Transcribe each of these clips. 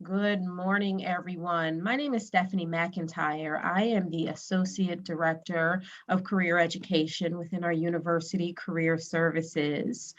Good morning, everyone. My name is Stephanie McIntyre. I am the Associate Director of Career Education within our University Career Services.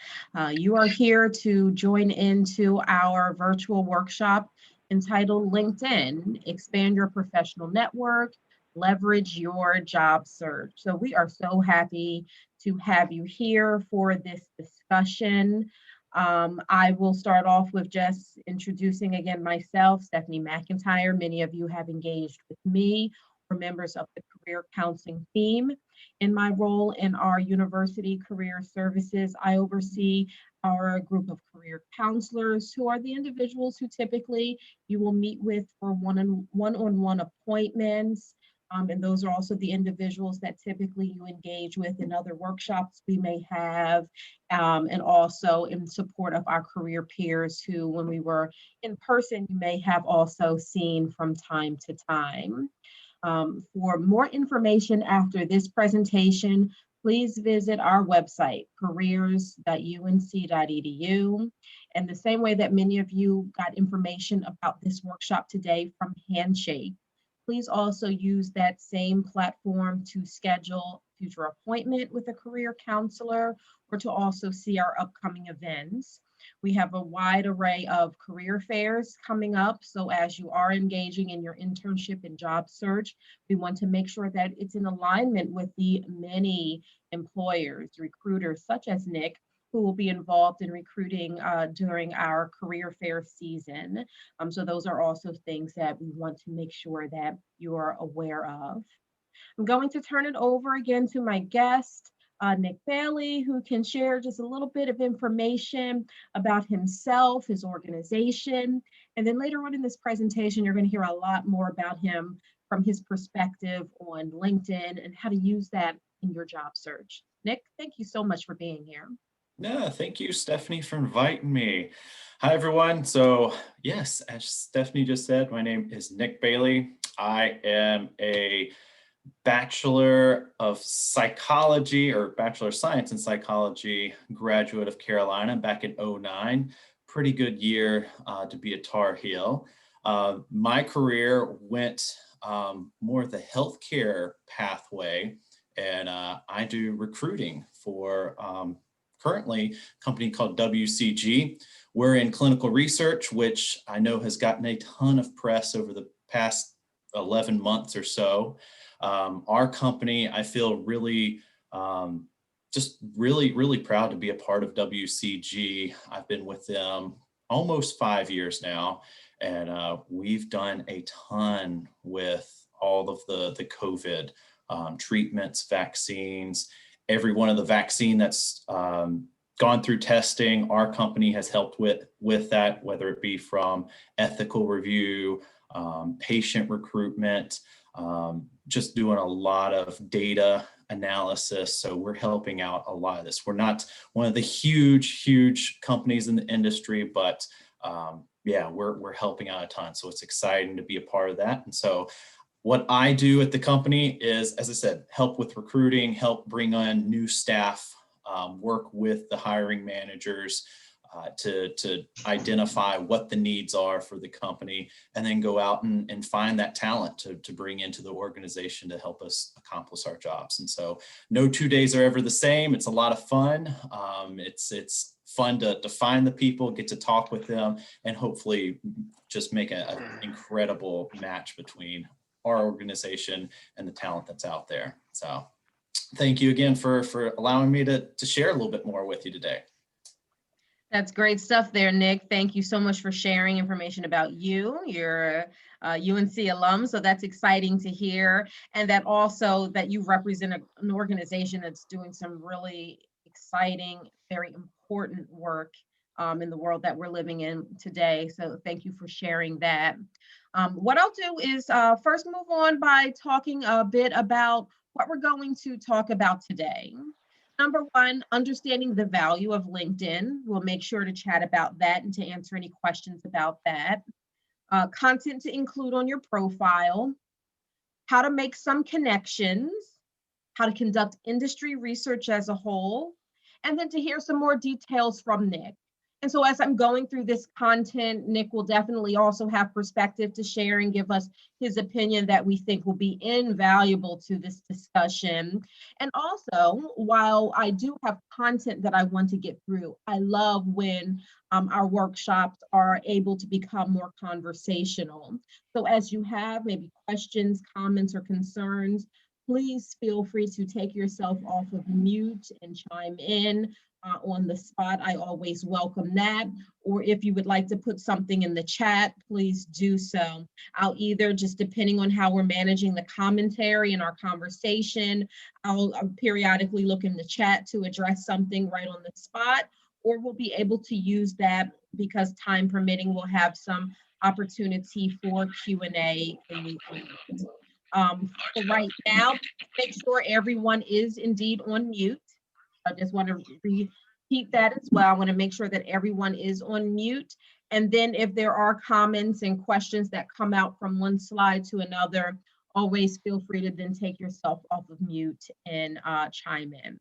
You are here to join into our virtual workshop entitled LinkedIn, Expand Your Professional Network, Leverage Your Job Search. So we are so happy to have you here for this discussion. I will start off with just introducing again myself, Stephanie McIntyre. Many of you have engaged with me or members of the career counseling team. In my role in our university career services, I oversee our group of career counselors who are the individuals who typically you will meet with for one-on-one appointments. And those are also the individuals that typically you engage with in other workshops we may have, and also in support of our career peers who, when we were in person, you may have also seen from time to time. For more information after this presentation, please visit our website, careers.unc.edu. And the same way that many of you got information about this workshop today from Handshake, please also use that same platform to schedule future appointment with a career counselor or to also see our upcoming events. We have a wide array of career fairs coming up. So as you are engaging in your internship and job search, we want to make sure that it's in alignment with the many employers, recruiters such as Nick, who will be involved in recruiting during our career fair season. So those are also things that we want to make sure that you're aware of. I'm going to turn it over again to my guest, Nick Bailey, who can share just a little bit of information about himself, his organization, and then later on in this presentation, you're going to hear a lot more about him from his perspective on LinkedIn and how to use that in your job search. Nick, thank you so much for being here. No, thank you, Stephanie, for inviting me. Hi, everyone. So yes, as Stephanie just said, my name is Nick Bailey. I am a Bachelor of Psychology or Bachelor of Science in Psychology graduate of Carolina back in '09. Pretty good year to be a Tar Heel. My career went more the healthcare pathway, and I do recruiting for currently a company called WCG. We're in clinical research, which I know has gotten a ton of press over the past 11 months or so. Our company, I feel really, just really proud to be a part of WCG. I've been with them almost 5 years now, and we've done a ton with all of the COVID treatments, vaccines. Every one of the vaccine that's gone through testing, our company has helped with that, whether it be from ethical review, patient recruitment, just doing a lot of data analysis. So we're helping out a lot of this. We're not one of the huge companies in the industry, but yeah, we're helping out a ton. So it's exciting to be a part of that. And so what I do at the company is, as I said, help with recruiting, help bring on new staff, work with the hiring managers to identify what the needs are for the company, and then go out and find that talent to bring into the organization to help us accomplish our jobs. And so no 2 days are ever the same. It's a lot of fun. It's fun to find the people, get to talk with them, and hopefully just make an incredible match between our organization and the talent that's out there. So thank you again for allowing me to share a little bit more with you today. That's great stuff there, Nick. Thank you so much for sharing information about you. You're a UNC alum, so that's exciting to hear. And that also that you represent an organization that's doing some really exciting, very important work in the world that we're living in today. So thank you for sharing that. What I'll do is first move on by talking a bit about what we're going to talk about today. Number one, understanding the value of LinkedIn. We'll make sure to chat about that and to answer any questions about that. Content to include on your profile, how to make some connections, how to conduct industry research as a whole, and then to hear some more details from Nick. And so as I'm going through this content, Nick will definitely also have perspective to share and give us his opinion that we think will be invaluable to this discussion. And also, while I do have content that I want to get through, I love when our workshops are able to become more conversational. So as you have maybe questions, comments, or concerns, please feel free to take yourself off of mute and chime in on the spot. I always welcome that. Or if you would like to put something in the chat, please do so. I'll either, just depending on how we're managing the commentary in our conversation, I'll periodically look in the chat to address something right on the spot, or we'll be able to use that because time permitting, we'll have some opportunity for Q&A in the end. For right now, make sure everyone is indeed on mute. I just want to repeat that as well. I want to make sure that everyone is on mute. And then if there are comments and questions that come out from one slide to another, always feel free to then take yourself off of mute and chime in.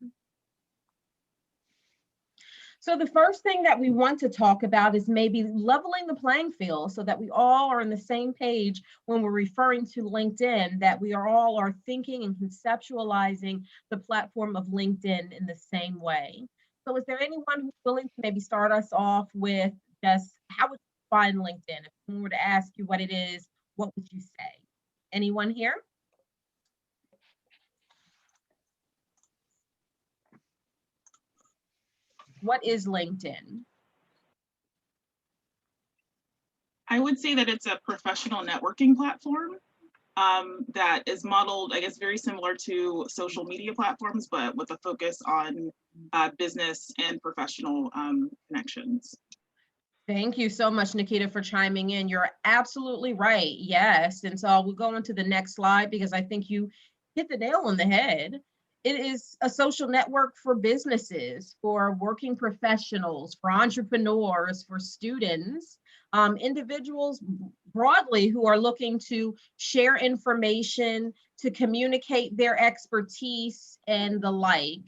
So the first thing that we want to talk about is maybe leveling the playing field so that we all are on the same page when we're referring to LinkedIn, that we all are thinking and conceptualizing the platform of LinkedIn in the same way. So is there anyone who's willing to maybe start us off with just how would you define LinkedIn? If someone were to ask you what it is, what would you say? Anyone here? What is LinkedIn? I would say that it's a professional networking platform that is modeled, I guess, very similar to social media platforms, but with a focus on business and professional connections. Thank you so much, Nikita, for chiming in. You're absolutely right. Yes. And so we'll go on to the next slide because I think you hit the nail on the head. It is a social network for businesses, for working professionals, for entrepreneurs, for students, individuals broadly who are looking to share information, to communicate their expertise and the like.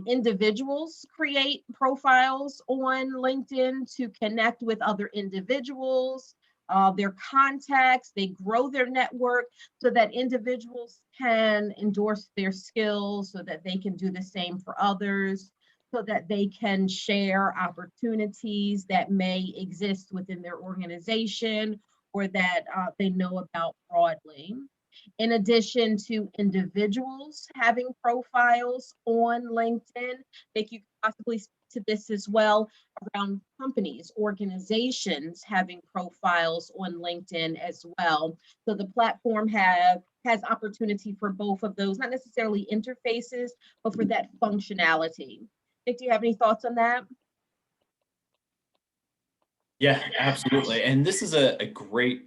Individuals create profiles on LinkedIn to connect with other individuals, their contacts, they grow their network so that individuals can endorse their skills so that they can do the same for others, so that they can share opportunities that may exist within their organization or that they know about broadly. In addition to individuals having profiles on LinkedIn, they could possibly speak to this as well around companies, organizations having profiles on LinkedIn as well. So the platform has opportunity for both of those, not necessarily interfaces, but for that functionality. Nick, do you have any thoughts on that? Yeah, absolutely. And this is a great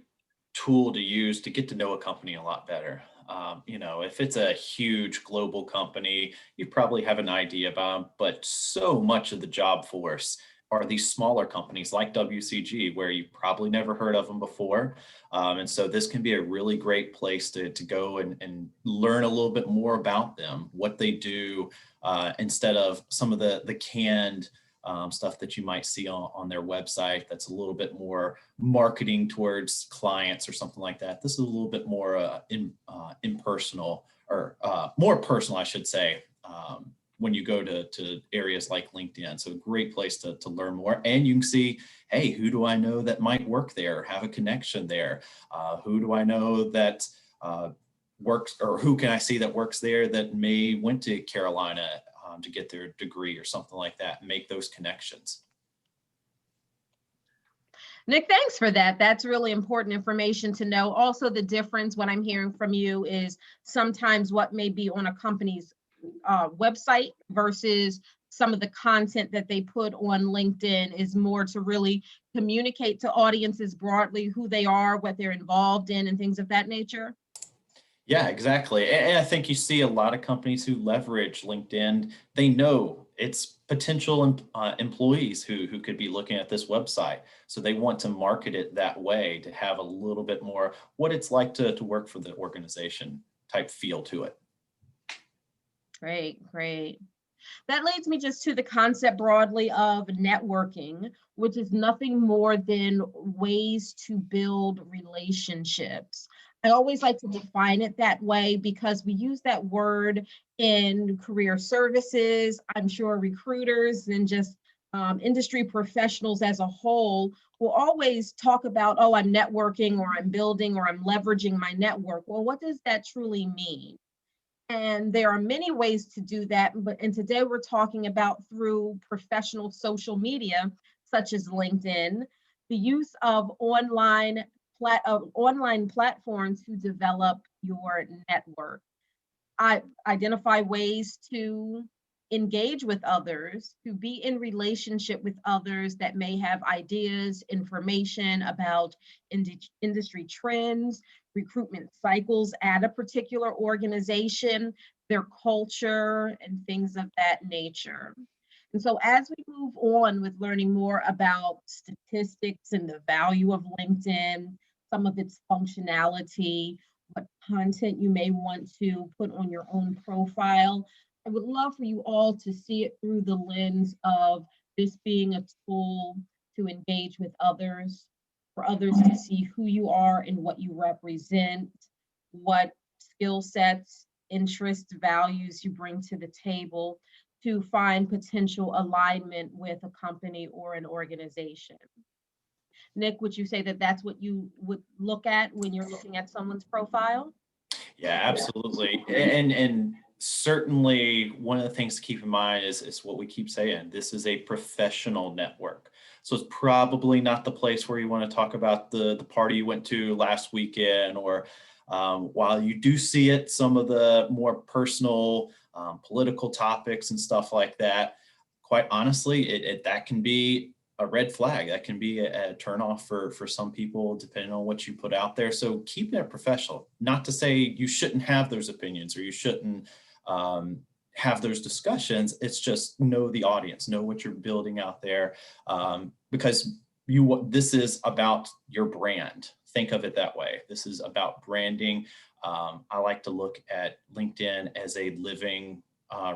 tool to use to get to know a company a lot better. If it's a huge global company, you probably have an idea about them, but so much of the job force are these smaller companies like WCG, where you probably never heard of them before. And so this can be a really great place to go and learn a little bit more about them, what they do, instead of some of the canned stuff that you might see on their website that's a little bit more marketing towards clients or something like that. This is a little bit more impersonal, or more personal, I should say, when you go to areas like LinkedIn. So a great place to learn more. And you can see, hey, who do I know that might work there, have a connection there? Who do I know that works, or who can I see that works there that may went to Carolina to get their degree or something like that, make those connections. Nick, thanks for that. That's really important information to know. Also, the difference, what I'm hearing from you, is sometimes what may be on a company's website versus some of the content that they put on LinkedIn is more to really communicate to audiences broadly who they are, what they're involved in, and things of that nature. Yeah, exactly. And I think you see a lot of companies who leverage LinkedIn. They know it's potential employees who could be looking at this website. So they want to market it that way to have a little bit more what it's like to work for the organization type feel to it. Great, great. That leads me just to the concept broadly of networking, which is nothing more than ways to build relationships. I always like to define it that way because we use that word in career services. I'm sure recruiters and just industry professionals as a whole will always talk about, oh, I'm networking or I'm building or I'm leveraging my network. Well, what does that truly mean? And there are many ways to do that, and today we're talking about through professional social media, such as LinkedIn, the use of online platforms to develop your network. I identify ways to engage with others, to be in relationship with others that may have ideas, information about industry trends, recruitment cycles at a particular organization, their culture, and things of that nature. And so as we move on with learning more about statistics and the value of LinkedIn, some of its functionality, what content you may want to put on your own profile, I would love for you all to see it through the lens of this being a tool to engage with others, for others to see who you are and what you represent, what skill sets, interests, values you bring to the table to find potential alignment with a company or an organization. Nick, would you say that that's what you would look at when you're looking at someone's profile? Yeah, absolutely. And certainly one of the things to keep in mind is what we keep saying. This is a professional network. So it's probably not the place where you want to talk about the party you went to last weekend, or while you do see it, some of the more personal political topics and stuff like that, quite honestly, that can be a red flag. That can be a turnoff for some people, depending on what you put out there. So keeping it professional, not to say you shouldn't have those opinions or you shouldn't have those discussions. It's just know the audience, know what you're building out there, because this is about your brand. Think of it that way. This is about branding. I like to look at LinkedIn as a living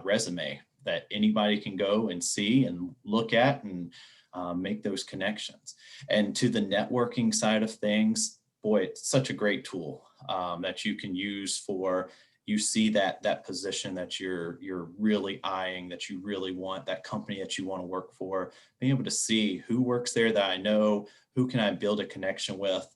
resume that anybody can go and see and look at and make those connections. And to the networking side of things, boy, it's such a great tool that you can use for, you see that position that you're really eyeing, that you really want, that company that you want to work for, being able to see who works there that I know, who can I build a connection with.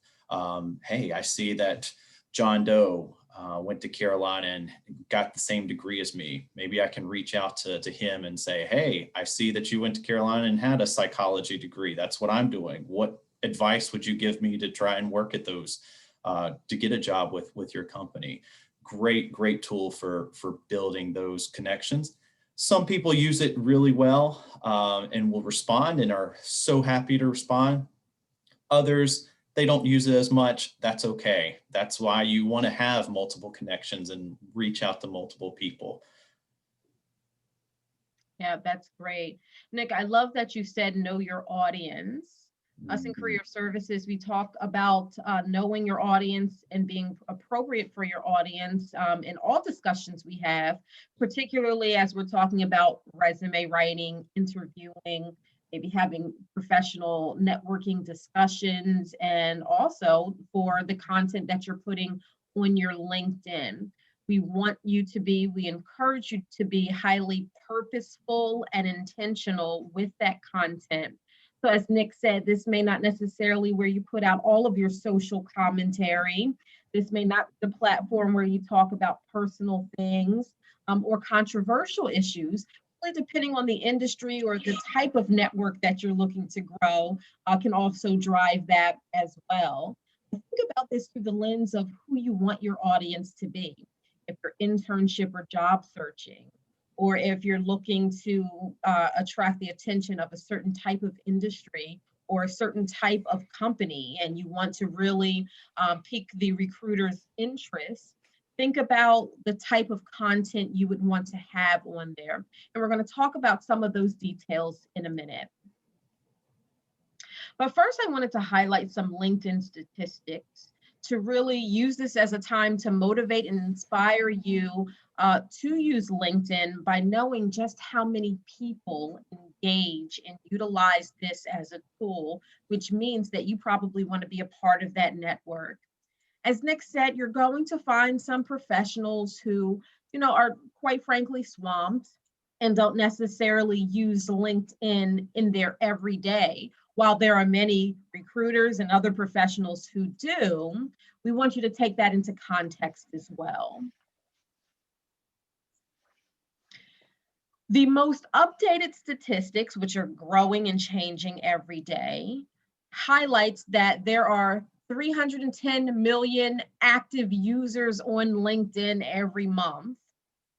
Hey, I see that John Doe went to Carolina and got the same degree as me. Maybe I can reach out to him and say, hey, I see that you went to Carolina and had a psychology degree. That's what I'm doing. What advice would you give me to try and work at those, to get a job with your company? Great tool for building those connections. Some people use it really well and will respond and are so happy to respond. Others, they don't use it as much. That's okay. That's why you want to have multiple connections and reach out to multiple people. Yeah, that's great. Nick, I love that you said know your audience. Us in career services, we talk about knowing your audience and being appropriate for your audience in all discussions we have, particularly as we're talking about resume writing, interviewing, maybe having professional networking discussions, and also for the content that you're putting on your LinkedIn. We encourage you to be highly purposeful and intentional with that content. So as Nick said, this may not necessarily where you put out all of your social commentary. This may not be the platform where you talk about personal things or controversial issues. Really depending on the industry or the type of network that you're looking to grow can also drive that as well. Think about this through the lens of who you want your audience to be. If you're internship or job searching, or if you're looking to attract the attention of a certain type of industry or a certain type of company, and you want to really pique the recruiter's interest, think about the type of content you would want to have on there. And we're going to talk about some of those details in a minute. But first, I wanted to highlight some LinkedIn statistics to really use this as a time to motivate and inspire you to use LinkedIn by knowing just how many people engage and utilize this as a tool, which means that you probably want to be a part of that network. As Nick said, you're going to find some professionals who, are quite frankly swamped and don't necessarily use LinkedIn in their everyday. While there are many recruiters and other professionals who do, we want you to take that into context as well. The most updated statistics, which are growing and changing every day, highlights that there are 310 million active users on LinkedIn every month.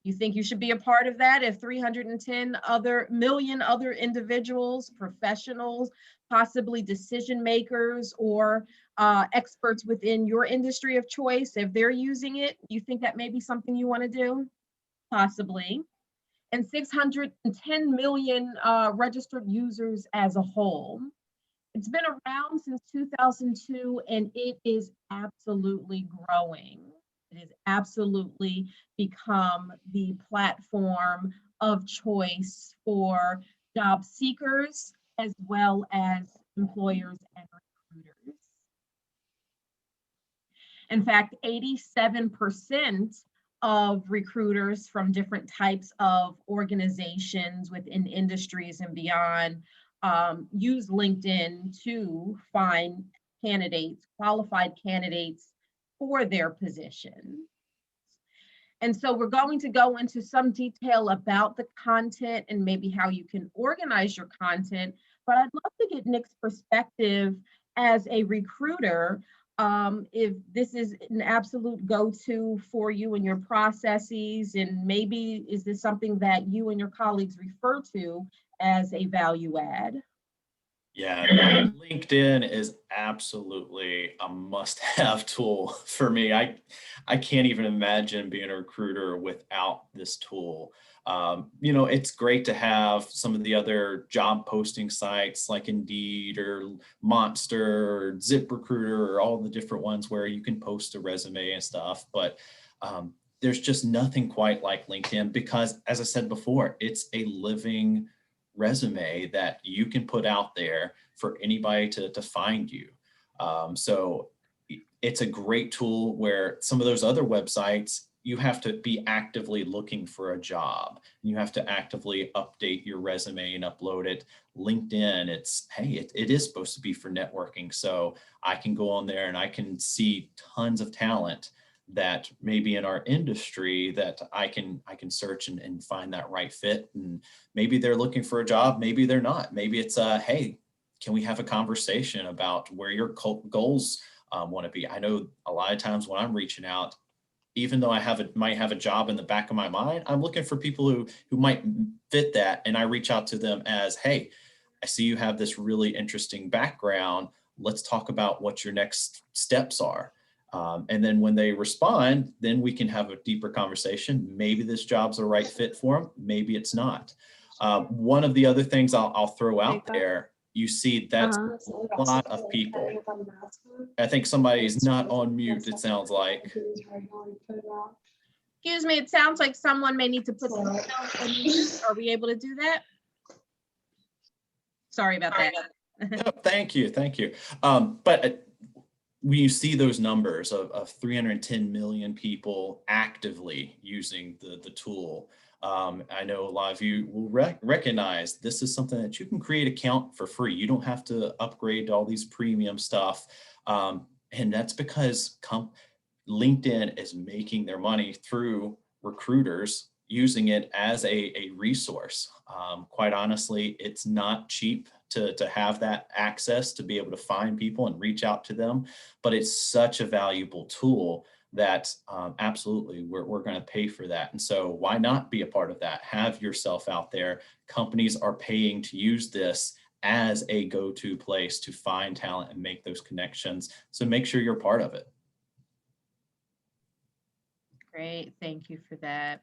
You think you should be a part of that if 310 million other individuals, professionals, possibly decision makers or experts within your industry of choice, if they're using it, you think that may be something you want to do? Possibly. And 610 million registered users as a whole. It's been around since 2002, and it is absolutely growing. It has absolutely become the platform of choice for job seekers as well as employers and recruiters. In fact, 87% of recruiters from different types of organizations within industries and beyond use LinkedIn to find candidates, qualified candidates for their position. And so we're going to go into some detail about the content and maybe how you can organize your content, but I'd love to get Nick's perspective as a recruiter. If this is an absolute go-to for you and your processes, and maybe is this something that you and your colleagues refer to as a value add? Yeah, LinkedIn is absolutely a must-have tool for me. I can't even imagine being a recruiter without this tool. It's great to have some of the other job posting sites like Indeed or Monster or ZipRecruiter or all the different ones where you can post a resume and stuff. But there's just nothing quite like LinkedIn because, as I said before, it's a living resume that you can put out there for anybody to find you. So it's a great tool where some of those other websites, you have to be actively looking for a job. You have to actively update your resume and upload it. LinkedIn, it is supposed to be for networking. So I can go on there and I can see tons of talent that maybe in our industry that I can search and find that right fit. And maybe they're looking for a job, maybe they're not. Maybe it's hey, can we have a conversation about where your goals want to be? I know a lot of times when I'm reaching out, even though I might have a job in the back of my mind, I'm looking for people who might fit that. And I reach out to them as, hey, I see you have this really interesting background. Let's talk about what your next steps are. And then when they respond, then we can have a deeper conversation. Maybe this job's a right fit for them. Maybe it's not. One of the other things I'll throw out there, you see that's a lot of people. I think somebody's not on mute, it sounds like. Excuse me, it sounds like someone may need to put themselves on mute. Are we able to do that? Sorry about that. No, thank you. But when you see those numbers of 310 million people actively using the tool, I know a lot of you will recognize this is something that you can create an account for free. You don't have to upgrade to all these premium stuff. And that's because LinkedIn is making their money through recruiters using it as a resource. Quite honestly, it's not cheap to have that access to be able to find people and reach out to them, but it's such a valuable tool that absolutely we're going to pay for that. And so why not be a part of that? Have yourself out there. Companies are paying to use this as a go-to place to find talent and make those connections. So make sure you're part of it. Great, thank you for that.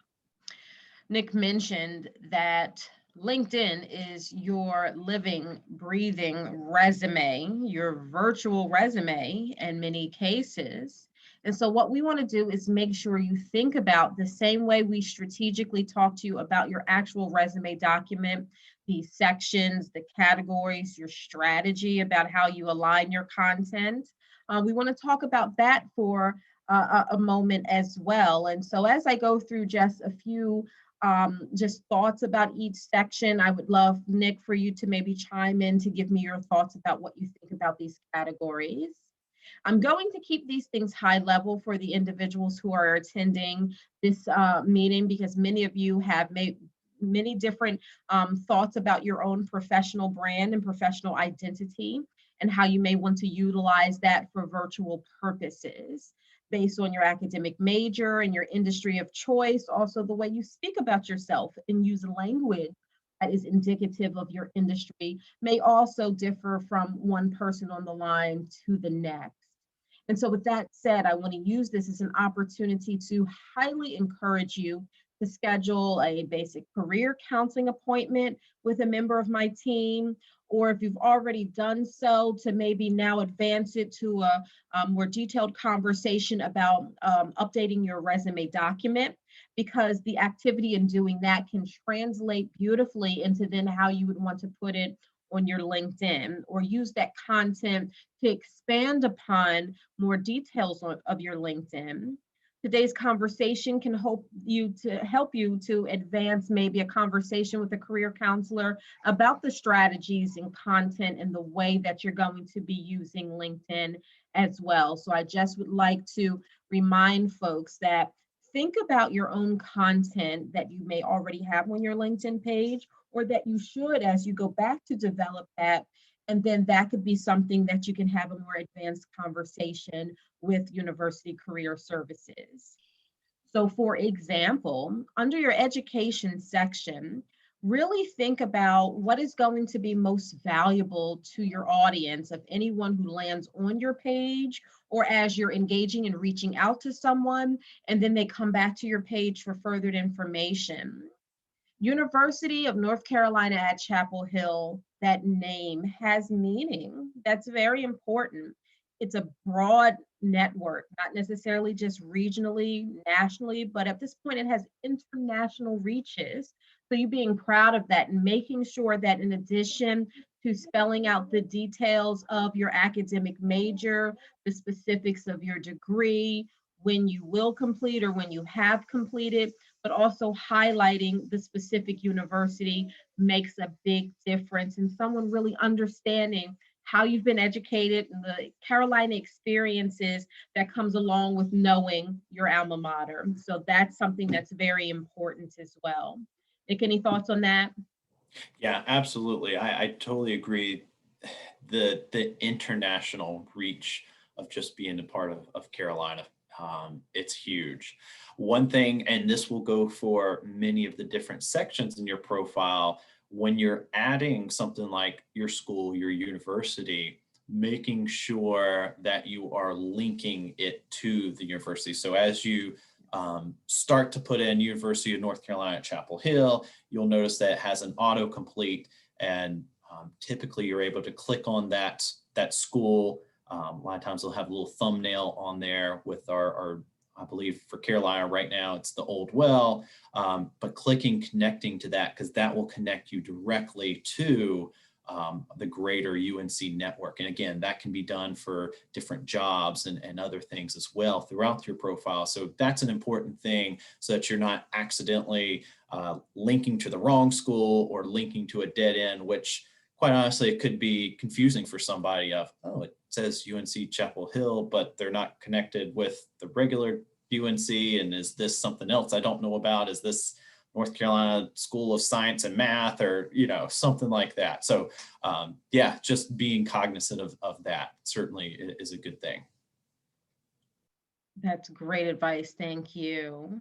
Nick mentioned that LinkedIn is your living, breathing resume, your virtual resume in many cases. And so what we want to do is make sure you think about the same way we strategically talk to you about your actual resume document, the sections, the categories, your strategy about how you align your content. We want to talk about that for a moment as well. And so as I go through just a few just thoughts about each section, I would love, Nick, for you to maybe chime in to give me your thoughts about what you think about these categories. I'm going to keep these things high level for the individuals who are attending this meeting, because many of you have made many different thoughts about your own professional brand and professional identity, and how you may want to utilize that for virtual purposes based on your academic major and your industry of choice. Also, the way you speak about yourself and use language that is indicative of your industry may also differ from one person on the line to the next. And so with that said, I want to use this as an opportunity to highly encourage you to schedule a basic career counseling appointment with a member of my team, or if you've already done so, to maybe now advance it to a more detailed conversation about updating your resume document, because the activity in doing that can translate beautifully into then how you would want to put it on your LinkedIn, or use that content to expand upon more details of your LinkedIn. Today's conversation can help you to advance maybe a conversation with a career counselor about the strategies and content and the way that you're going to be using LinkedIn as well. So I just would like to remind folks that think about your own content that you may already have on your LinkedIn page, or that you should as you go back to develop that. And then that could be something that you can have a more advanced conversation with University Career Services. So for example, under your education section, really think about what is going to be most valuable to your audience, of anyone who lands on your page, or as you're engaging and reaching out to someone, and then they come back to your page for further information. University of North Carolina at Chapel Hill, that name has meaning. That's very important. It's a broad network, not necessarily just regionally, nationally, but at this point it has international reaches. So you being proud of that and making sure that in addition to spelling out the details of your academic major, the specifics of your degree, when you will complete or when you have completed, but also highlighting the specific university makes a big difference. And someone really understanding how you've been educated and the Carolina experiences that comes along with knowing your alma mater. So that's something that's very important as well. Nick, any thoughts on that? Yeah, absolutely. I totally agree. The international reach of just being a part of Carolina, it's huge. One thing, and this will go for many of the different sections in your profile, when you're adding something like your school, your university, making sure that you are linking it to the university. So as you start to put in University of North Carolina at Chapel Hill, you'll notice that it has an autocomplete, and typically you're able to click on that school. A lot of times they'll have a little thumbnail on there with our I believe for Carolina right now, it's the Old Well, but connecting to that, because that will connect you directly to the greater UNC network. And again, that can be done for different jobs and other things as well throughout your profile. So that's an important thing, so that you're not accidentally linking to the wrong school or linking to a dead end, which quite honestly, it could be confusing for somebody of, oh, it says UNC Chapel Hill, but they're not connected with the regular UNC. And is this something else I don't know about? Is this North Carolina School of Science and Math, or, something like that. So yeah, just being cognizant of that certainly is a good thing. That's great advice. Thank you.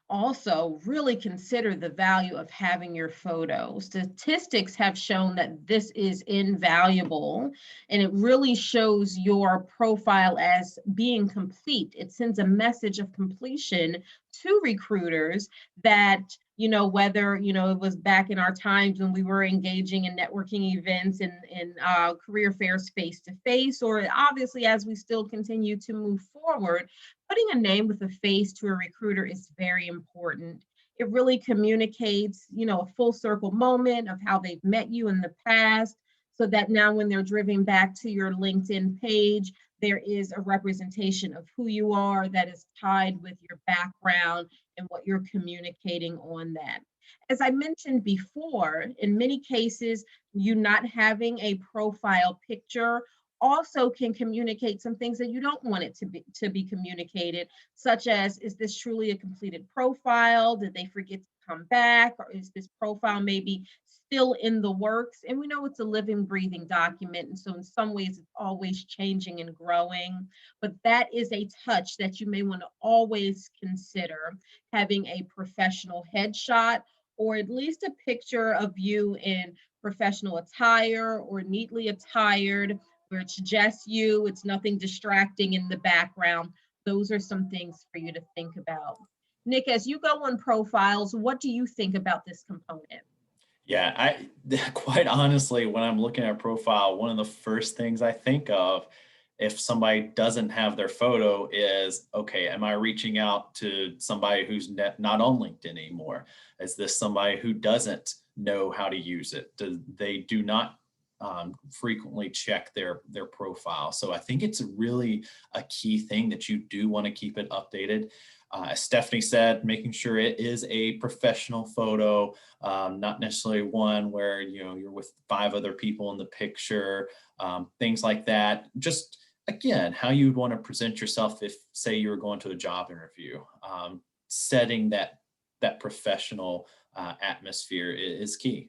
Also, really consider the value of having your photo. Statistics have shown that this is invaluable, and it really shows your profile as being complete. It sends a message of completion to recruiters that whether, it was back in our times when we were engaging in networking events and career fairs face to face, or obviously as we still continue to move forward, putting a name with a face to a recruiter is very important. It really communicates, a full circle moment of how they've met you in the past, so that now when they're driven back to your LinkedIn page, there is a representation of who you are that is tied with your background and what you're communicating on that. As I mentioned before, in many cases, you not having a profile picture also can communicate some things that you don't want it to be communicated, such as, is this truly a completed profile? Did they forget to come back? Or is this profile maybe still in the works? And we know it's a living, breathing document. And so in some ways, it's always changing and growing. But that is a touch that you may want to always consider, having a professional headshot, or at least a picture of you in professional attire or neatly attired, where it's just you, it's nothing distracting in the background. Those are some things for you to think about. Nick, as you go on profiles, what do you think about this component? Yeah, quite honestly, when I'm looking at a profile, one of the first things I think of if somebody doesn't have their photo is, okay, am I reaching out to somebody who's not on LinkedIn anymore? Is this somebody who doesn't know how to use it? They do not frequently check their profile. So I think it's really a key thing that you do want to keep it updated. As Stephanie said, making sure it is a professional photo, not necessarily one where you're with 5 other people in the picture, things like that. Just again, how you'd want to present yourself if, say, you were going to a job interview. Setting that professional atmosphere is key.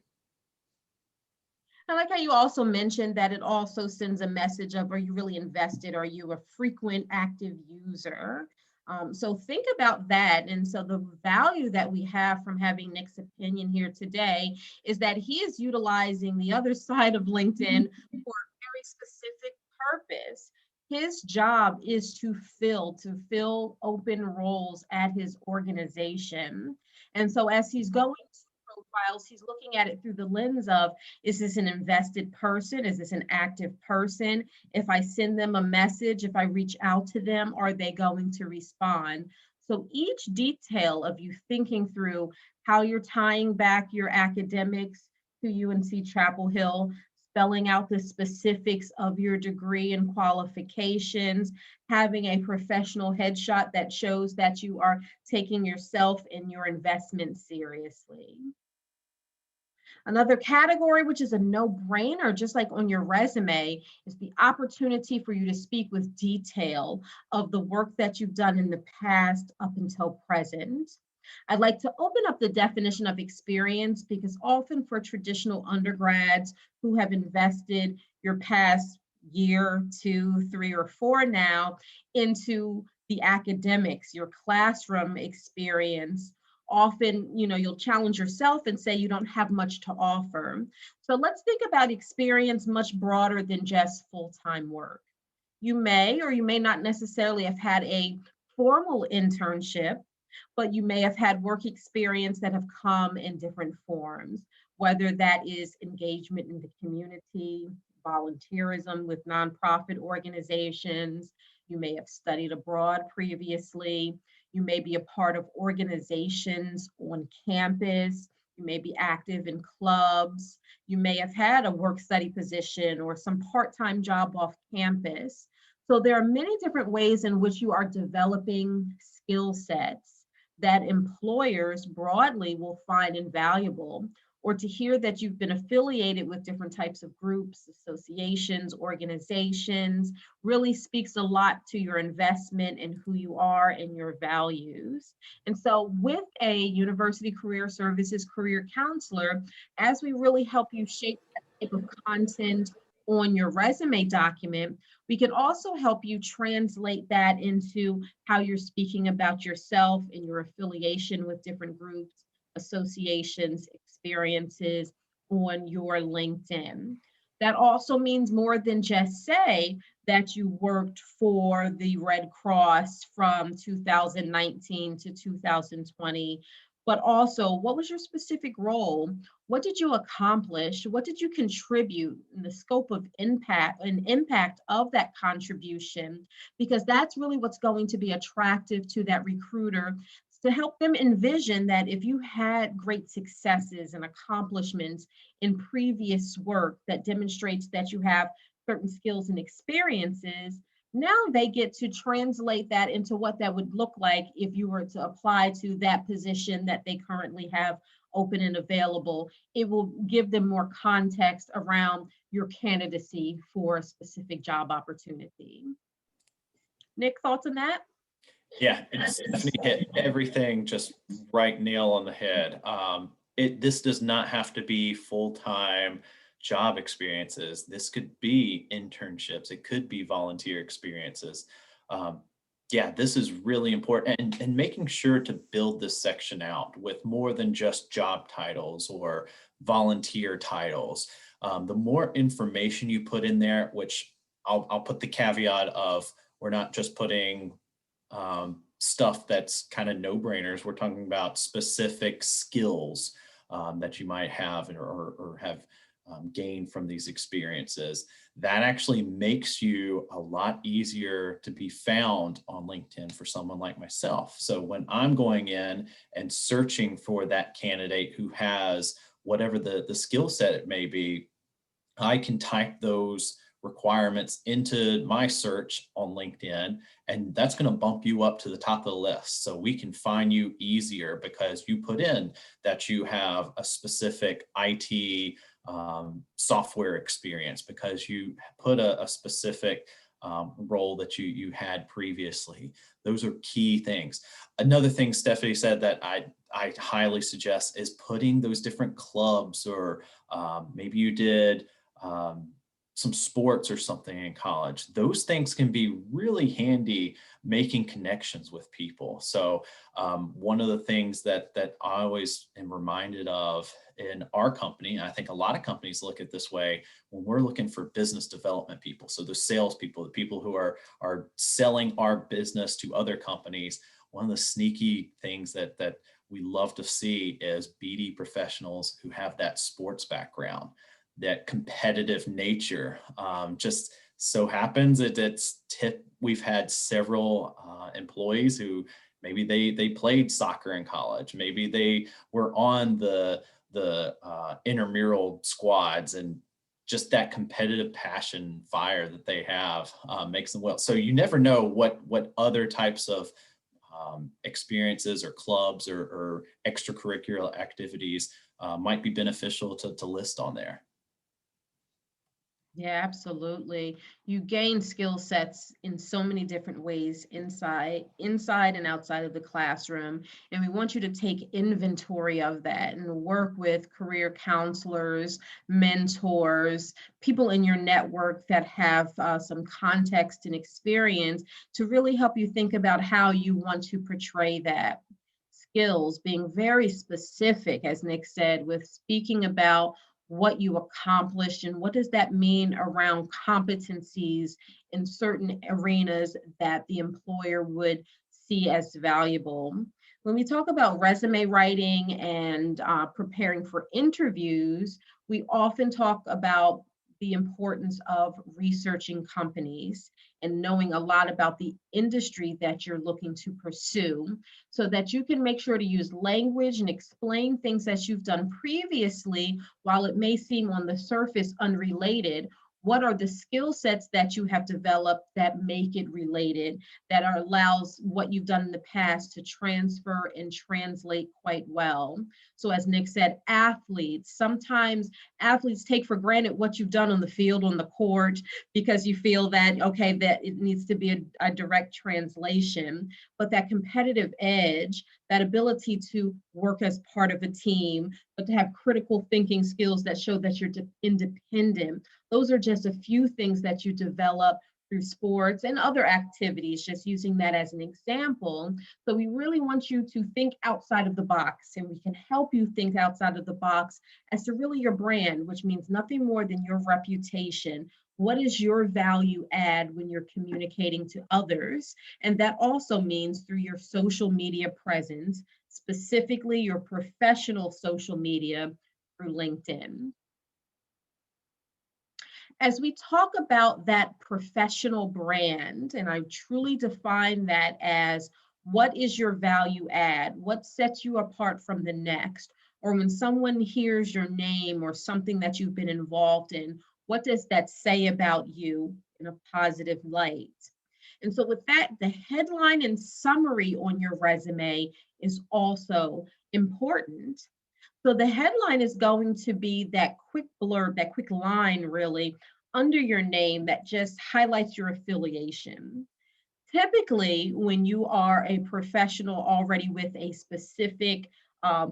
I like how you also mentioned that it also sends a message of, are you really invested? Are you a frequent active user? So think about that. And so the value that we have from having Nick's opinion here today is that he is utilizing the other side of LinkedIn for a very specific purpose. His job is to fill open roles at his organization. And so as he's going profiles, he's looking at it through the lens of, is this an invested person? Is this an active person? If I send them a message, if I reach out to them, are they going to respond? So each detail of you thinking through how you're tying back your academics to UNC Chapel Hill, spelling out the specifics of your degree and qualifications, having a professional headshot that shows that you are taking yourself and your investment seriously. Another category, which is a no-brainer, just like on your resume, is the opportunity for you to speak with detail of the work that you've done in the past up until present. I'd like to open up the definition of experience, because often for traditional undergrads who have invested your past year, 2, 3, or 4 now into the academics, your classroom experience, often, you'll challenge yourself and say you don't have much to offer. So let's think about experience much broader than just full-time work. You may or you may not necessarily have had a formal internship, but you may have had work experience that have come in different forms, whether that is engagement in the community, volunteerism with nonprofit organizations. You may have studied abroad previously. You may be a part of organizations on campus. You may be active in clubs. You may have had a work study position or some part-time job off campus. So there are many different ways in which you are developing skill sets that employers broadly will find invaluable, or to hear that you've been affiliated with different types of groups, associations, organizations, really speaks a lot to your investment in who you are and your values. And so with a University Career Services career counselor, as we really help you shape that type of content on your resume document, we can also help you translate that into how you're speaking about yourself and your affiliation with different groups, associations, experiences on your LinkedIn. That also means more than just say that you worked for the Red Cross from 2019 to 2020, but also what was your specific role? What did you accomplish? What did you contribute in the scope of impact and impact of that contribution? Because that's really what's going to be attractive to that recruiter, to help them envision that if you had great successes and accomplishments in previous work that demonstrates that you have certain skills and experiences, now they get to translate that into what that would look like if you were to apply to that position that they currently have open and available. It will give them more context around your candidacy for a specific job opportunity. Nick, thoughts on that? Yeah, it's definitely hit everything just right nail on the head. This does not have to be full-time job experiences. This could be internships. It could be volunteer experiences. Yeah, this is really important, and making sure to build this section out with more than just job titles or volunteer titles. The more information you put in there, which I'll put the caveat of, we're not just putting stuff that's kind of no-brainers. We're talking about specific skills that you might have or have gained from these experiences. That actually makes you a lot easier to be found on LinkedIn for someone like myself. So when I'm going in and searching for that candidate who has whatever the skill set it may be, I can type those requirements into my search on LinkedIn, and that's going to bump you up to the top of the list. So we can find you easier because you put in that you have a specific IT software experience, because you put a specific role that you had previously. Those are key things. Another thing Stephanie said that I highly suggest is putting those different clubs, or maybe you did some sports or something in college. Those things can be really handy making connections with people. So one of the things that I always am reminded of in our company, and I think a lot of companies look at this way when we're looking for business development people. So the salespeople, the people who are selling our business to other companies. One of the sneaky things that we love to see is BD professionals who have that sports background, that competitive nature. Just so happens we've had several employees who maybe they played soccer in college, maybe they were on the intramural squads, and just that competitive passion, fire that they have makes them well. So you never know what other types of experiences or clubs or extracurricular activities might be beneficial to list on there. Yeah, absolutely. You gain skill sets in so many different ways inside and outside of the classroom. And we want you to take inventory of that and work with career counselors, mentors, people in your network that have some context and experience to really help you think about how you want to portray that. Skills, being very specific, as Nick said, with speaking about what you accomplished and what does that mean around competencies in certain arenas that the employer would see as valuable. When we talk about resume writing and preparing for interviews, we often talk about the importance of researching companies and knowing a lot about the industry that you're looking to pursue, so that you can make sure to use language and explain things that you've done previously. While it may seem on the surface unrelated, what are the skill sets that you have developed that make it related, that allows what you've done in the past to transfer and translate quite well. So as Nick said, sometimes athletes take for granted what you've done on the field, on the court, because you feel that, okay, that it needs to be a direct translation. But that competitive edge, that ability to work as part of a team, but to have critical thinking skills that show that you're independent. Those are just a few things that you develop through sports and other activities, just using that as an example. So we really want you to think outside of the box, and we can help you think outside of the box as to really your brand, which means nothing more than your reputation. What is your value add when you're communicating to others? And that also means through your social media presence, specifically your professional social media through LinkedIn. As we talk about that professional brand, and I truly define that as what is your value add? What sets you apart from the next? Or when someone hears your name or something that you've been involved in, what does that say about you in a positive light? And so, with that, the headline and summary on your resume is also important. So the headline is going to be that quick blurb, that quick line really under your name that just highlights your affiliation. Typically, when you are a professional already with a specific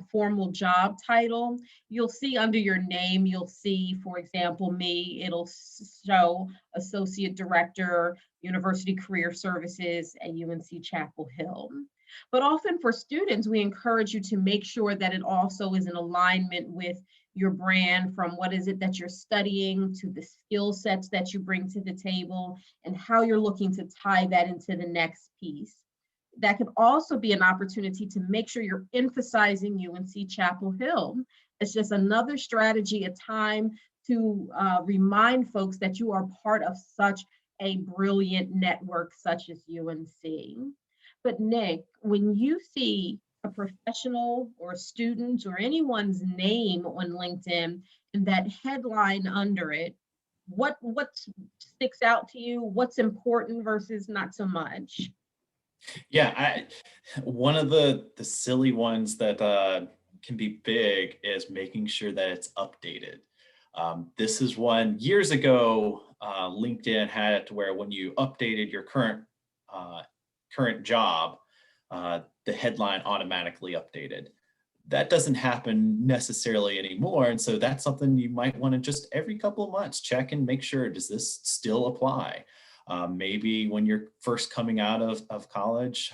formal job title, you'll see under your name, you'll see, for example, me, it'll show Associate Director, University Career Services at UNC Chapel Hill. But often for students, we encourage you to make sure that it also is in alignment with your brand, from what is it that you're studying to the skill sets that you bring to the table and how you're looking to tie that into the next piece. That could also be an opportunity to make sure you're emphasizing UNC Chapel Hill. It's just another strategy, a time to remind folks that you are part of such a brilliant network such as UNC. But Nick, when you see a professional or a student or anyone's name on LinkedIn and that headline under it, what sticks out to you? What's important versus not so much? Yeah, one of the silly ones that can be big is making sure that it's updated. This is one years ago, LinkedIn had it to where when you updated your current job, the headline automatically updated. That doesn't happen necessarily anymore. And so that's something you might want to just every couple of months check and make sure, does this still apply? Maybe when you're first coming out of college,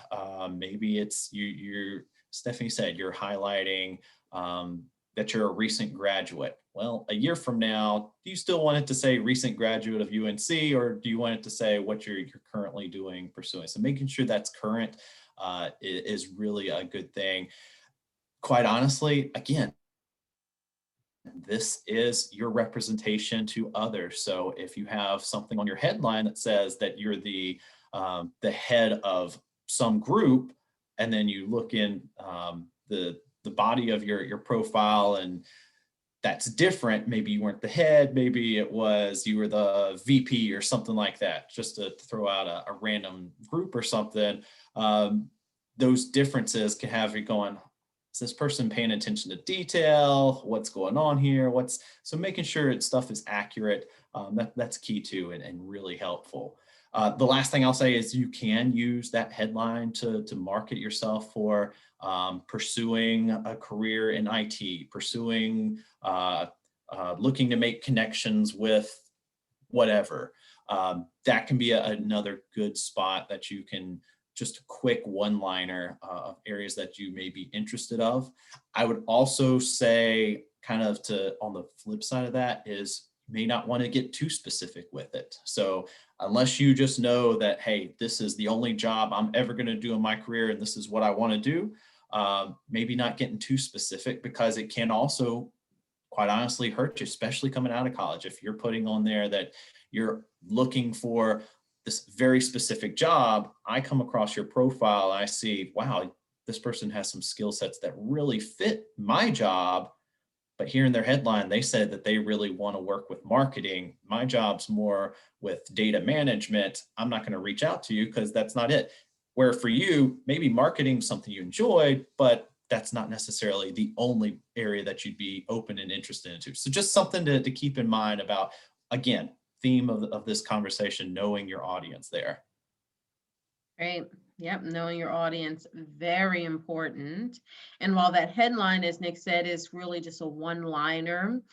maybe it's you're, Stephanie said, you're highlighting that you're a recent graduate. Well, a year from now, do you still want it to say recent graduate of UNC, or do you want it to say what you're currently doing, pursuing? So making sure that's current is really a good thing. Quite honestly, again, this is your representation to others. So if you have something on your headline that says that you're the head of some group, and then you look in the body of your profile and that's different. Maybe you weren't the head, maybe it was you were the VP or something like that, just to throw out a random group or something. Those differences can have you going, is this person paying attention to detail? What's going on here? So making sure stuff is accurate, that's key too, and really helpful. The last thing I'll say is you can use that headline to market yourself for pursuing a career in IT, pursuing, looking to make connections with whatever. That can be another good spot that you can just a quick one-liner of areas that you may be interested of. I would also say, kind of on the flip side of that, is you may not want to get too specific with it. So unless you just know that, hey, this is the only job I'm ever going to do in my career and this is what I want to do, maybe not getting too specific, because it can also, quite honestly, hurt you, especially coming out of college. If you're putting on there that you're looking for this very specific job, I come across your profile, I see, wow, this person has some skill sets that really fit my job, but here in their headline, they said that they really want to work with marketing. My job's more with data management. I'm not going to reach out to you because that's not it. Where for you, maybe marketing is something you enjoy, but that's not necessarily the only area that you'd be open and interested into. So just something to keep in mind about, again, theme of this conversation, knowing your audience there. Great. Yep. Knowing your audience, very important. And while that headline, as Nick said, is really just a one-liner,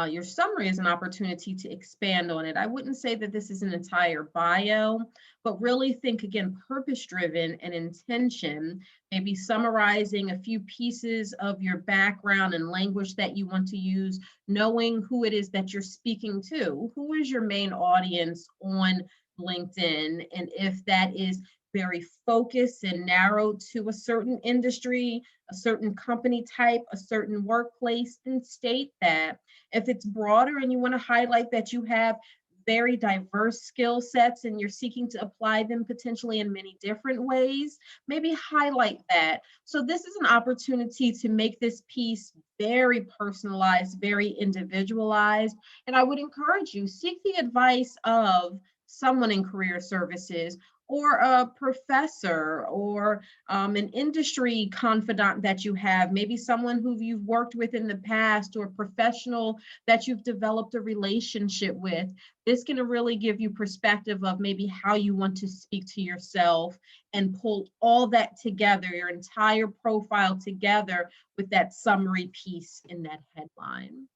your summary is an opportunity to expand on it. I wouldn't say that this is an entire bio, but really think, again, purpose-driven and intention, maybe summarizing a few pieces of your background and language that you want to use, knowing who it is that you're speaking to. Who is your main audience on LinkedIn? And if that is very focused and narrowed to a certain industry, a certain company type, a certain workplace, then state that. If it's broader and you want to highlight that you have very diverse skill sets and you're seeking to apply them potentially in many different ways, maybe highlight that. So this is an opportunity to make this piece very personalized, very individualized. And I would encourage you, seek the advice of someone in career services or a professor or an industry confidant that you have, maybe someone who you've worked with in the past or a professional that you've developed a relationship with. This can really give you perspective of maybe how you want to speak to yourself and pull all that together, your entire profile together with that summary piece in that headline.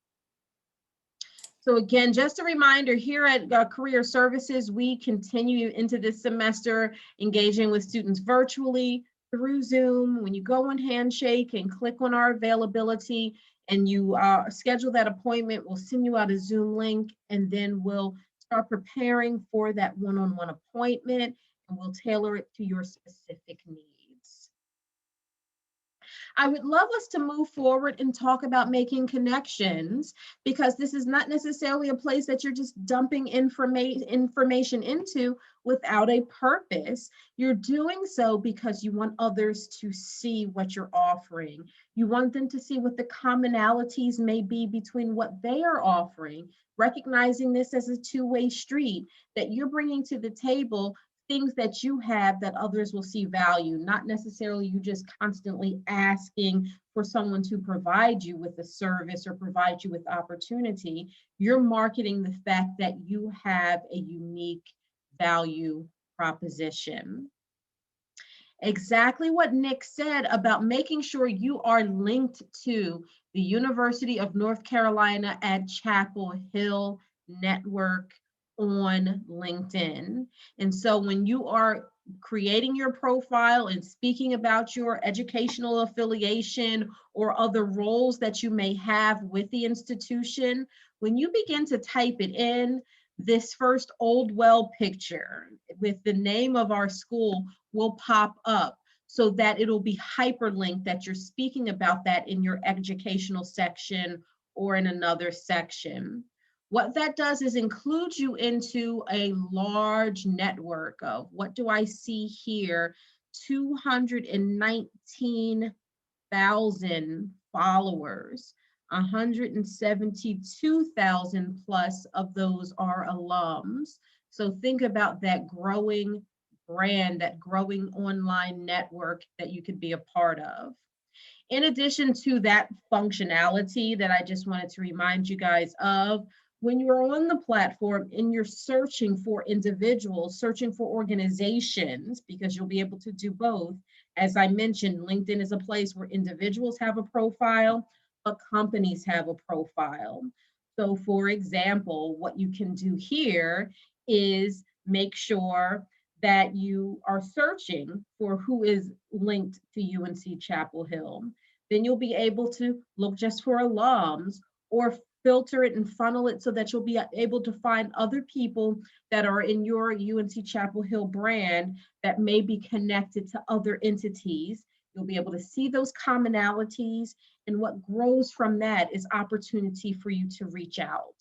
So again, just a reminder, here at Career Services, we continue into this semester engaging with students virtually through Zoom. When you go on Handshake and click on our availability and you schedule that appointment, we'll send you out a Zoom link, and then we'll start preparing for that one-on-one appointment, and we'll tailor it to your specific needs. I would love us to move forward and talk about making connections, because this is not necessarily a place that you're just dumping information into without a purpose. You're doing so because you want others to see what you're offering. You want them to see what the commonalities may be between what they are offering, recognizing this as a two-way street, that you're bringing to the table things that you have that others will see value, not necessarily you just constantly asking for someone to provide you with a service or provide you with opportunity. You're marketing the fact that you have a unique value proposition. Exactly what Nick said about making sure you are linked to the University of North Carolina at Chapel Hill network on LinkedIn. And so when you are creating your profile and speaking about your educational affiliation or other roles that you may have with the institution, when you begin to type it in, this first old well picture with the name of our school will pop up, so that it'll be hyperlinked that you're speaking about that in your educational section or in another section. What that does is include you into a large network of, what do I see here, 219,000 followers. 172,000 plus of those are alums. So think about that growing brand, that growing online network that you could be a part of. In addition to that functionality that I just wanted to remind you guys of, when you're on the platform and you're searching for individuals, searching for organizations, because you'll be able to do both. As I mentioned, LinkedIn is a place where individuals have a profile, but companies have a profile. So for example, what you can do here is make sure that you are searching for who is linked to UNC Chapel Hill. Then you'll be able to look just for alums, or filter it and funnel it so that you'll be able to find other people that are in your UNC Chapel Hill brand that may be connected to other entities. You'll be able to see those commonalities, and what grows from that is opportunity for you to reach out.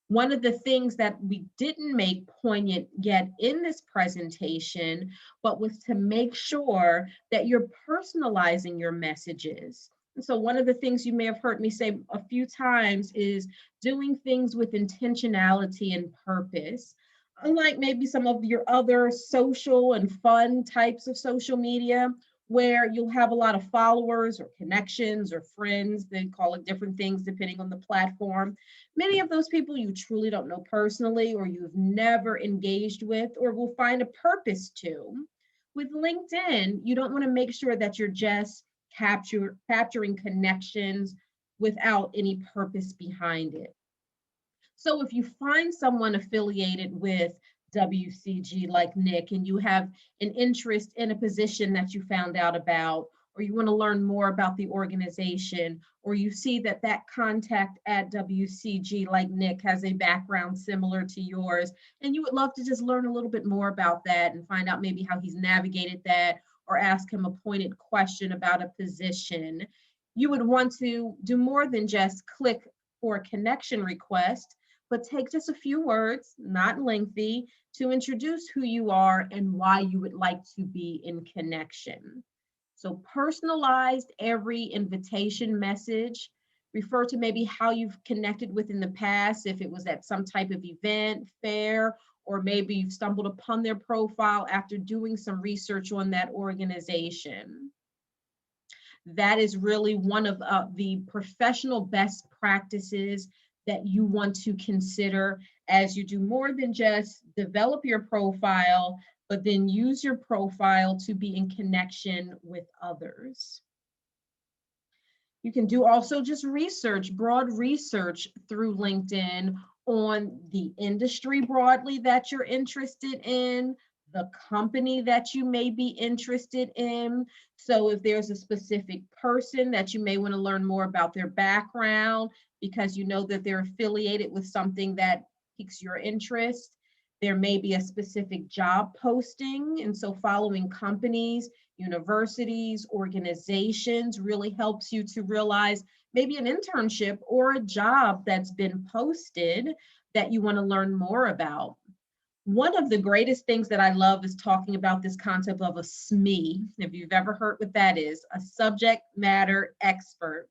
One of the things that we didn't make poignant yet in this presentation, but was to make sure that you're personalizing your messages. And so one of the things you may have heard me say a few times is doing things with intentionality and purpose. Unlike maybe some of your other social and fun types of social media, where you'll have a lot of followers or connections or friends, they call it different things depending on the platform. Many of those people you truly don't know personally, or you've never engaged with, or will find a purpose to. With LinkedIn, you don't want to make sure that you're just capturing connections without any purpose behind it. So if you find someone affiliated with WCG like Nick, and you have an interest in a position that you found out about, or you want to learn more about the organization, or you see that that contact at WCG, like Nick, has a background similar to yours, and you would love to just learn a little bit more about that and find out maybe how he's navigated that, or ask him a pointed question about a position, you would want to do more than just click for a connection request, but take just a few words, not lengthy, to introduce who you are and why you would like to be in connection. So personalize every invitation message. Refer to maybe how you've connected with in the past, if it was at some type of event, fair, or maybe you've stumbled upon their profile after doing some research on that organization. That is really one of the professional best practices that you want to consider as you do more than just develop your profile, but then use your profile to be in connection with others. You can do also just research, broad research through LinkedIn on the industry broadly that you're interested in, the company that you may be interested in. So if there's a specific person that you may want to learn more about their background because you know that they're affiliated with something that piques your interest, there may be a specific job posting. And so following companies, universities, organizations really helps you to realize maybe an internship or a job that's been posted that you want to learn more about. One of the greatest things that I love is talking about this concept of a SME. If you've ever heard what that is, a subject matter expert.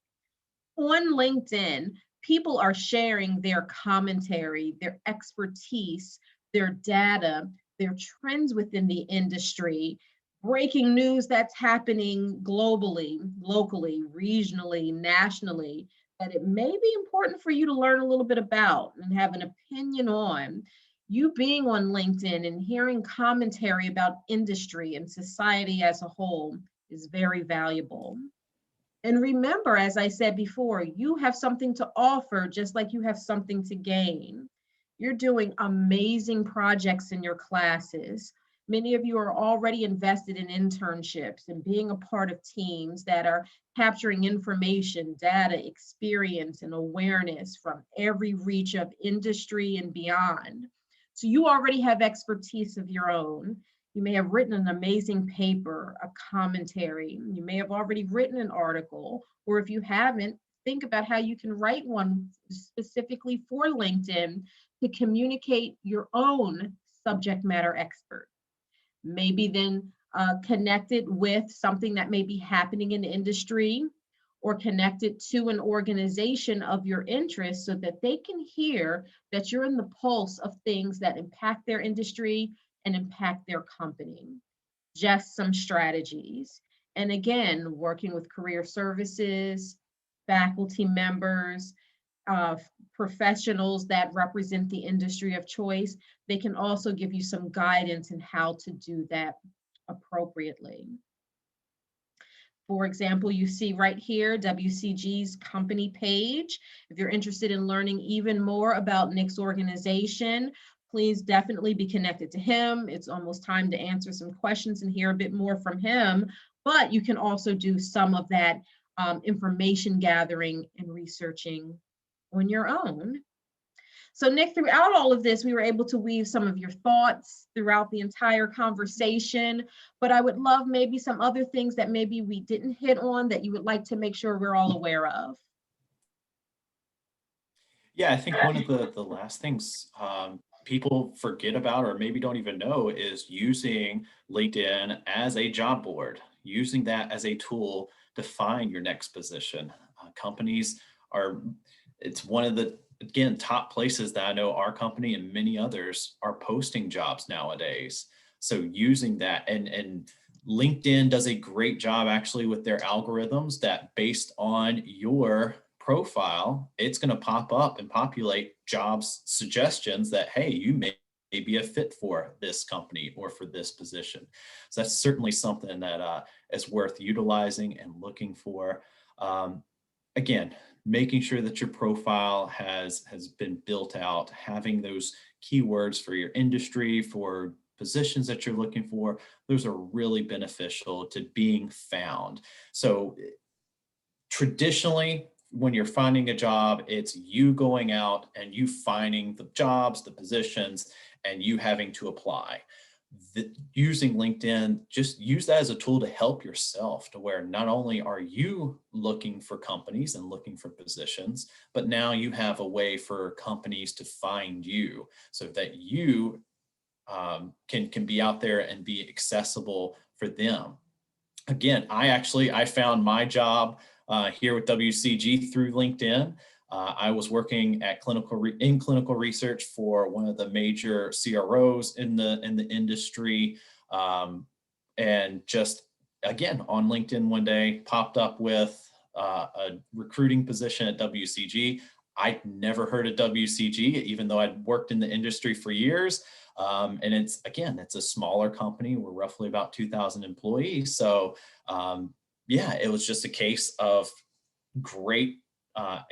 On LinkedIn, people are sharing their commentary, their expertise, their data, their trends within the industry, breaking news that's happening globally, locally, regionally, nationally, that it may be important for you to learn a little bit about and have an opinion on. You being on LinkedIn and hearing commentary about industry and society as a whole is very valuable. And remember, as I said before, you have something to offer just like you have something to gain. You're doing amazing projects in your classes. Many of you are already invested in internships and being a part of teams that are capturing information, data, experience, and awareness from every reach of industry and beyond. So you already have expertise of your own. You may have written an amazing paper, a commentary. You may have already written an article, or if you haven't, think about how you can write one specifically for LinkedIn to communicate your own subject matter expert. Maybe then connect it with something that may be happening in the industry, or connect it to an organization of your interest so that they can hear that you're in the pulse of things that impact their industry and impact their company. Just some strategies. And again, working with career services, faculty members, uh, professionals that represent the industry of choice, they can also give you some guidance in how to do that appropriately. For example, you see right here, WCG's company page. If you're interested in learning even more about Nick's organization, please definitely be connected to him. It's almost time to answer some questions and hear a bit more from him, but you can also do some of that information gathering and researching on your own. So Nick, throughout all of this, we were able to weave some of your thoughts throughout the entire conversation, but I would love maybe some other things that maybe we didn't hit on that you would like to make sure we're all aware of. Yeah, I think one of the last things people forget about or maybe don't even know is using LinkedIn as a job board, using that as a tool to find your next position. Companies are, it's one of the, again, top places that I know our company and many others are posting jobs nowadays. So using that, and LinkedIn does a great job actually with their algorithms that based on your profile, it's going to pop up and populate jobs suggestions that, hey, you may be a fit for this company or for this position. So that's certainly something that is worth utilizing and looking for. Again, making sure that your profile has been built out, having those keywords for your industry, for positions that you're looking for, those are really beneficial to being found. So traditionally, when you're finding a job, it's you going out and you finding the jobs, the positions, and you having to apply. Using LinkedIn, just use that as a tool to help yourself, to where not only are you looking for companies and looking for positions, but now you have a way for companies to find you so that you can be out there and be accessible for them. Again, I found my job here with WCG through LinkedIn. I was working at in clinical research for one of the major CROs in the industry, and just again on LinkedIn one day popped up with a recruiting position at WCG. I'd never heard of WCG, even though I'd worked in the industry for years. And it's a smaller company. We're roughly about 2,000 employees. So yeah, it was just a case of great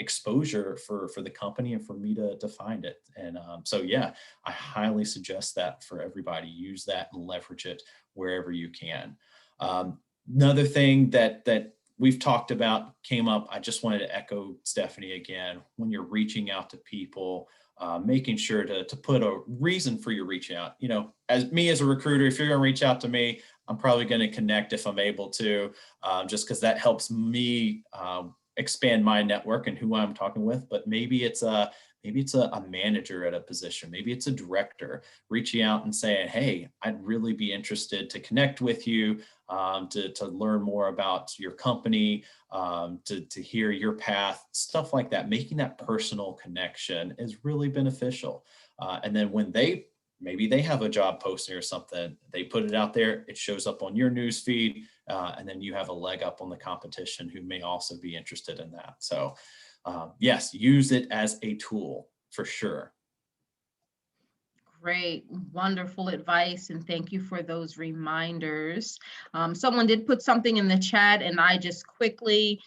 exposure for the company and for me to find it. And so yeah, I highly suggest that for everybody. Use that and leverage it wherever you can. Another thing that we've talked about came up, I just wanted to echo Stephanie again, when you're reaching out to people, making sure to put a reason for your reaching out. You know, as a recruiter, if you're going to reach out to me, I'm probably going to connect if I'm able to, just because that helps me expand my network and who I'm talking with. But maybe it's a manager at a position, maybe it's a director reaching out and saying, hey, I'd really be interested to connect with you, to learn more about your company, to hear your path, stuff like that. Making that personal connection is really beneficial. And then when maybe they have a job posting or something, they put it out there, it shows up on your news feed, and then you have a leg up on the competition who may also be interested in that. So yes, use it as a tool for sure. Great, wonderful advice, and thank you for those reminders. Someone did put something in the chat, and I just quickly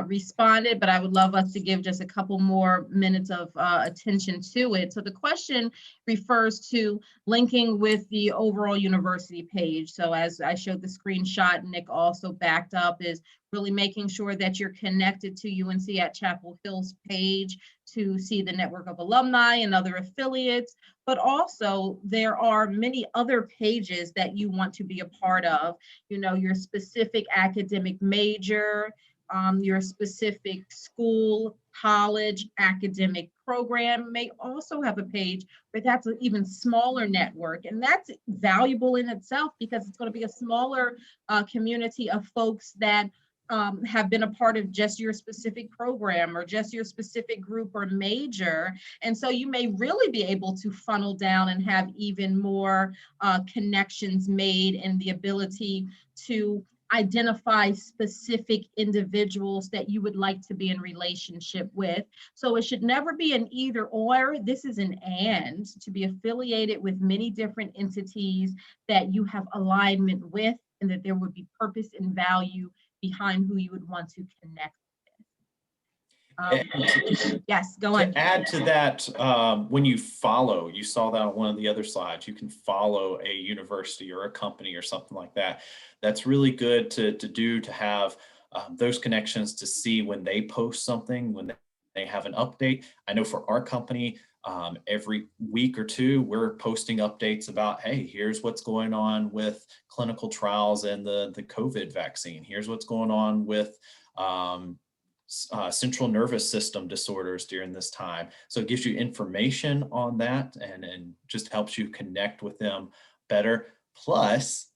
responded, but I would love us to give just a couple more minutes of attention to it. So the question refers to linking with the overall university page. So as I showed the screenshot, Nick also backed up, is really making sure that you're connected to UNC at Chapel Hill's page to see the network of alumni and other affiliates. But also there are many other pages that you want to be a part of, you know, your specific academic major, your specific school, college, academic program may also have a page where that's an even smaller network. And that's valuable in itself because it's going to be a smaller community of folks that have been a part of just your specific program or just your specific group or major. And so you may really be able to funnel down and have even more connections made, and the ability to identify specific individuals that you would like to be in relationship with. So it should never be an either or. This is an and, to be affiliated with many different entities that you have alignment with, and that there would be purpose and value behind who you would want to connect with. Yes, go on. To add to that, when you follow, you saw that on one of the other slides, you can follow a university or a company or something like that. That's really good to have those connections, to see when they post something, when they have an update. I know for our company, every week or two, we're posting updates about, hey, here's what's going on with clinical trials and the COVID vaccine. Here's what's going on with central nervous system disorders during this time. So it gives you information on that and just helps you connect with them better. Plus,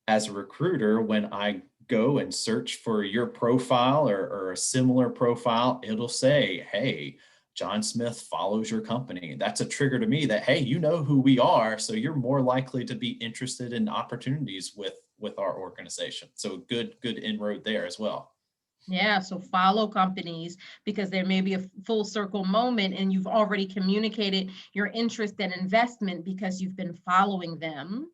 as a recruiter, when I go and search for your profile or a similar profile, it'll say, hey, John Smith follows your company. That's a trigger to me that, hey, you know who we are, so you're more likely to be interested in opportunities with our organization. So good inroad there as well. Yeah, so follow companies, because there may be a full circle moment and you've already communicated your interest and investment because you've been following them.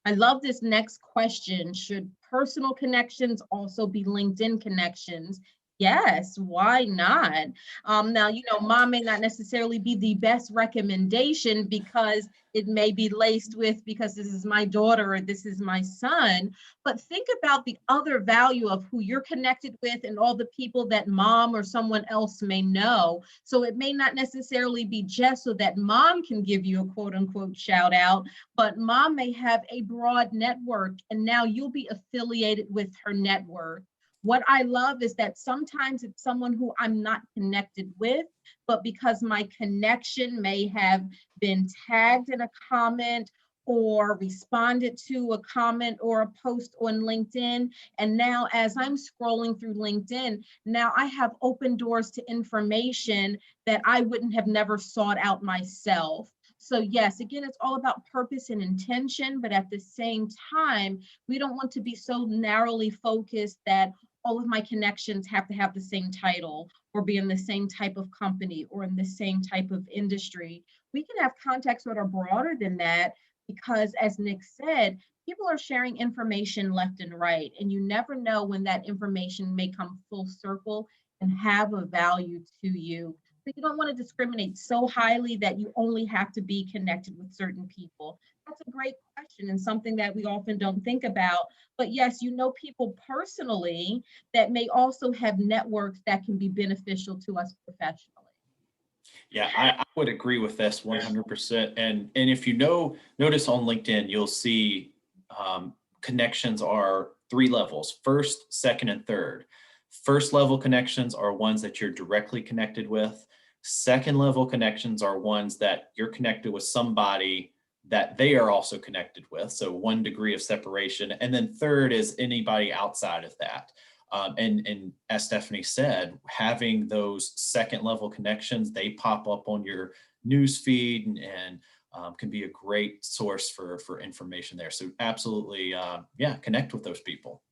I love this next question. Should personal connections also be LinkedIn connections? Yes, why not? Now, mom may not necessarily be the best recommendation because it may be laced with because this is my daughter or this is my son. But think about the other value of who you're connected with and all the people that mom or someone else may know. So it may not necessarily be just so that mom can give you a quote unquote shout out, but mom may have a broad network and now you'll be affiliated with her network. What I love is that sometimes it's someone who I'm not connected with, but because my connection may have been tagged in a comment or responded to a comment or a post on LinkedIn. And now, as I'm scrolling through LinkedIn, now I have open doors to information that I wouldn't have never sought out myself. So, yes, again, it's all about purpose and intention, but at the same time, we don't want to be so narrowly focused that all of my connections have to have the same title or be in the same type of company or in the same type of industry. We can have contacts that are broader than that because, as Nick said, people are sharing information left and right, and you never know when that information may come full circle and have a value to you. So you don't want to discriminate so highly that you only have to be connected with certain people. That's a great question and something that we often don't think about. But yes, people personally that may also have networks that can be beneficial to us professionally. Yeah, I would agree with this 100%. And if you notice on LinkedIn, you'll see connections are three levels: first, second, and third. First level connections are ones that you're directly connected with. Second level connections are ones that you're connected with somebody that they are also connected with. So one degree of separation. And then third is anybody outside of that. And as Stephanie said, having those second level connections, they pop up on your news feed and can be a great source for information there. So absolutely, yeah, connect with those people.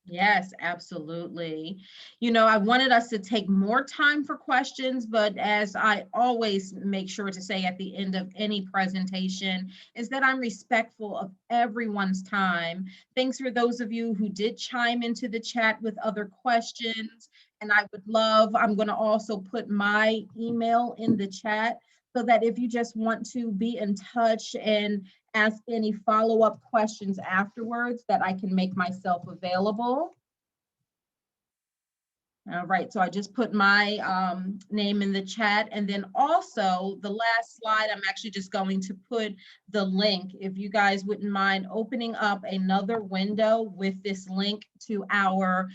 Yes, absolutely. I wanted us to take more time for questions, but as I always make sure to say at the end of any presentation, is that I'm respectful of everyone's time. Thanks for those of you who did chime into the chat with other questions. And I'm going to also put my email in the chat so that if you just want to be in touch and ask any follow-up questions afterwards, that I can make myself available. All right, so I just put my name in the chat, and then also the last slide, I'm actually just going to put the link. If you guys wouldn't mind opening up another window with this link to our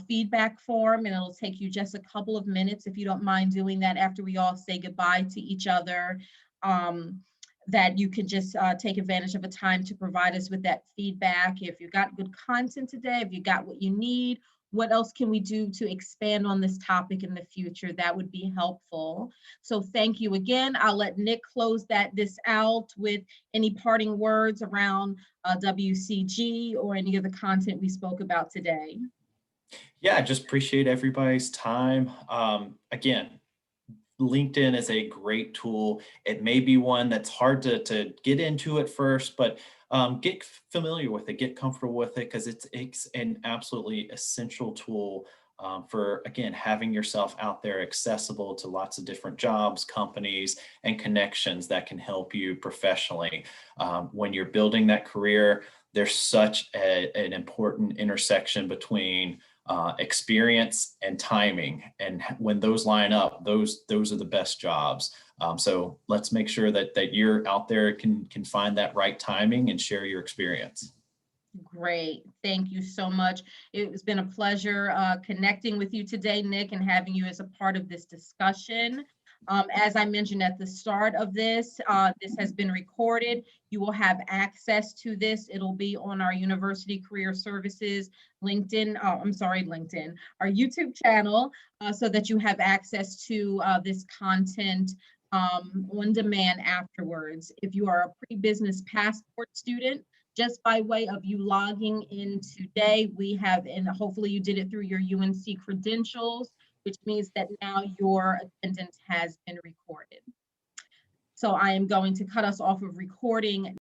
feedback form, and it'll take you just a couple of minutes if you don't mind doing that after we all say goodbye to each other. That you can just take advantage of a time to provide us with that feedback. If you got good content today, if you got what you need, what else can we do to expand on this topic in the future? That would be helpful. So thank you again. I'll let Nick close this out with any parting words around WCG or any of the content we spoke about today. Yeah, I just appreciate everybody's time. Again, LinkedIn is a great tool. It may be one that's hard to get into at first, but get familiar with it, get comfortable with it, because it's an absolutely essential tool for, again, having yourself out there accessible to lots of different jobs, companies, and connections that can help you professionally. When you're building that career, there's such an important intersection between experience and timing. And when those line up, those are the best jobs. So let's make sure that you're out there can find that right timing and share your experience. Great. Thank you so much. It's been a pleasure connecting with you today, Nick, and having you as a part of this discussion. As I mentioned at the start of this has been recorded. You will have access to this. It'll be on our University Career Services LinkedIn, our YouTube channel, so that you have access to this content on demand afterwards. If you are a pre-business passport student, just by way of you logging in today, we have, and hopefully you did it through your UNC credentials, which means that now your attendance has been recorded. So I am going to cut us off of recording